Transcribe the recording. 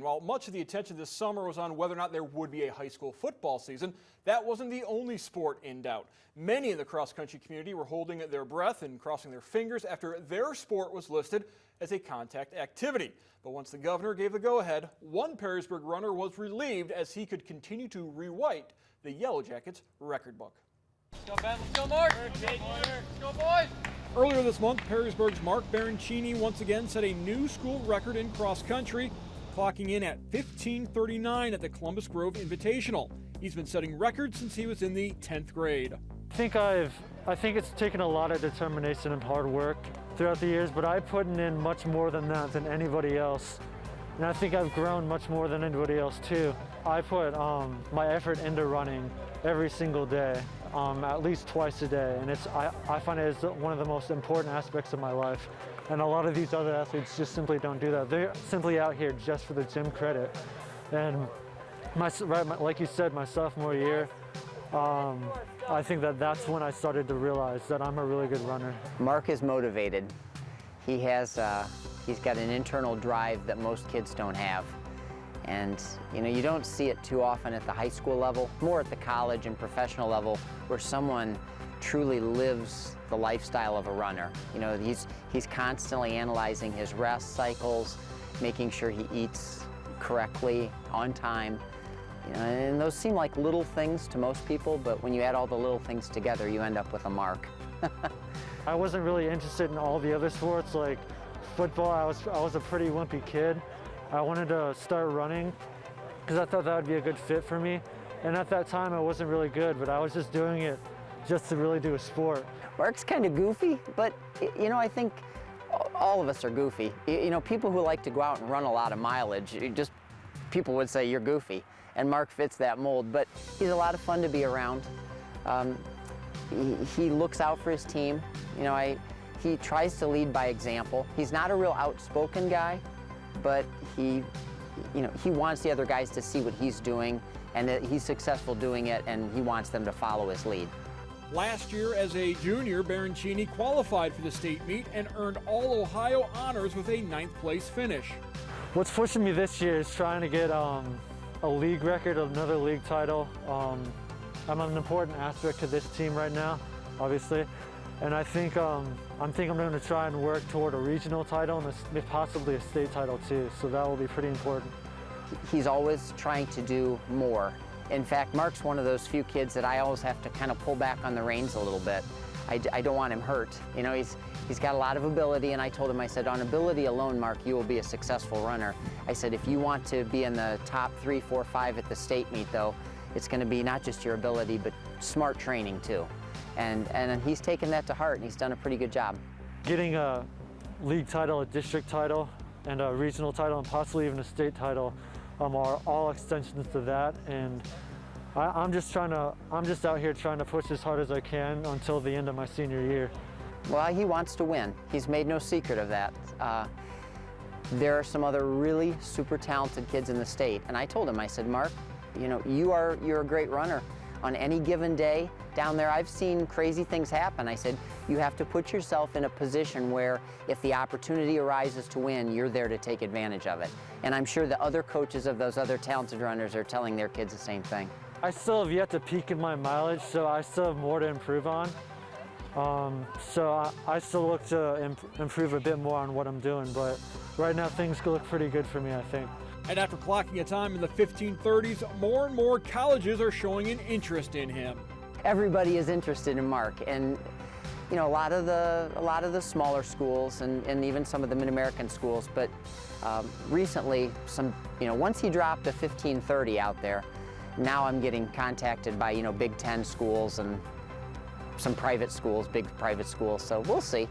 And while much of the attention this summer was on whether or not there would be a high school football season, that wasn't the only sport in doubt. Many in the cross-country community were holding their breath and crossing their fingers after their sport was listed as a contact activity. But once the governor gave the go-ahead, one Perrysburg runner was relieved as he could continue to rewrite the Yellow Jackets record book. Let's go, Ben. Let's go, Mark. Let's go, boys. Earlier this month, Perrysburg's Mark Baroncini once again set a new school record in cross-country, clocking in at 15:39 at the Columbus Grove Invitational. He's been setting records since he was in the 10th grade. I think it's taken a lot of determination and hard work throughout the years, but I've put in much more than that than anybody else. And I think I've grown much more than anybody else too. I put my effort into running every single day, at least twice a day, and I find it is one of the most important aspects of my life. And a lot of these other athletes just simply don't do that. They're simply out here just for the gym credit. And like you said, my sophomore year, I think that's when I started to realize that I'm a really good runner. Mark is motivated. He's got an internal drive that most kids don't have. And you don't see it too often at the high school level, more at the college and professional level, where someone truly lives the lifestyle of a runner. He's constantly analyzing his rest cycles, making sure he eats correctly, on time. And those seem like little things to most people, but when you add all the little things together, you end up with a Mark. I wasn't really interested in all the other sports, like football. I was a pretty wimpy kid. I wanted to start running because I thought that would be a good fit for me. And at that time, I wasn't really good, but I was just doing it just to really do a sport. Mark's kind of goofy, but I think all of us are goofy. People who like to go out and run a lot of mileage, people would say you're goofy. And Mark fits that mold, but he's a lot of fun to be around. He looks out for his team. He tries to lead by example. He's not a real outspoken guy, but he wants the other guys to see what he's doing and that he's successful doing it, and he wants them to follow his lead. Last year, as a junior, Baroncini qualified for the state meet and earned All-Ohio honors with a 9th place finish. What's pushing me this year is trying to get a league record, another league title. I'm an important aspect to this team right now, obviously, and I think I'm going to try and work toward a regional title and possibly a state title too, so that will be pretty important. He's always trying to do more. In fact, Mark's one of those few kids that I always have to kind of pull back on the reins a little bit. I don't want him hurt. He's got a lot of ability, and I told him, I said, on ability alone, Mark, you will be a successful runner. I said, if you want to be in the top 3, 4, 5 at the state meet, though, it's going to be not just your ability, but smart training, too. And he's taken that to heart, and he's done a pretty good job. Getting a league title, a district title, and a regional title, and possibly even a state title are all extensions to that. And I'm just out here trying to push as hard as I can until the end of my senior year. Well, he wants to win. He's made no secret of that. There are some other really super talented kids in the state, and I told him, I said, Mark, you're a great runner. On any given day down there, I've seen crazy things happen. I said, you have to put yourself in a position where if the opportunity arises to win, you're there to take advantage of it. And I'm sure the other coaches of those other talented runners are telling their kids the same thing. I still have yet to peak in my mileage, so I still have more to improve on. So I still look to improve a bit more on what I'm doing, but right now things look pretty good for me, I think. And after clocking a time in the 15:30s, more and more colleges are showing an interest in him. Everybody is interested in Mark, and a lot of the smaller schools and even some of the Mid-American schools. But recently, once he dropped a 15:30 out there, now I'm getting contacted by Big Ten schools and some private schools, big private schools. So we'll see.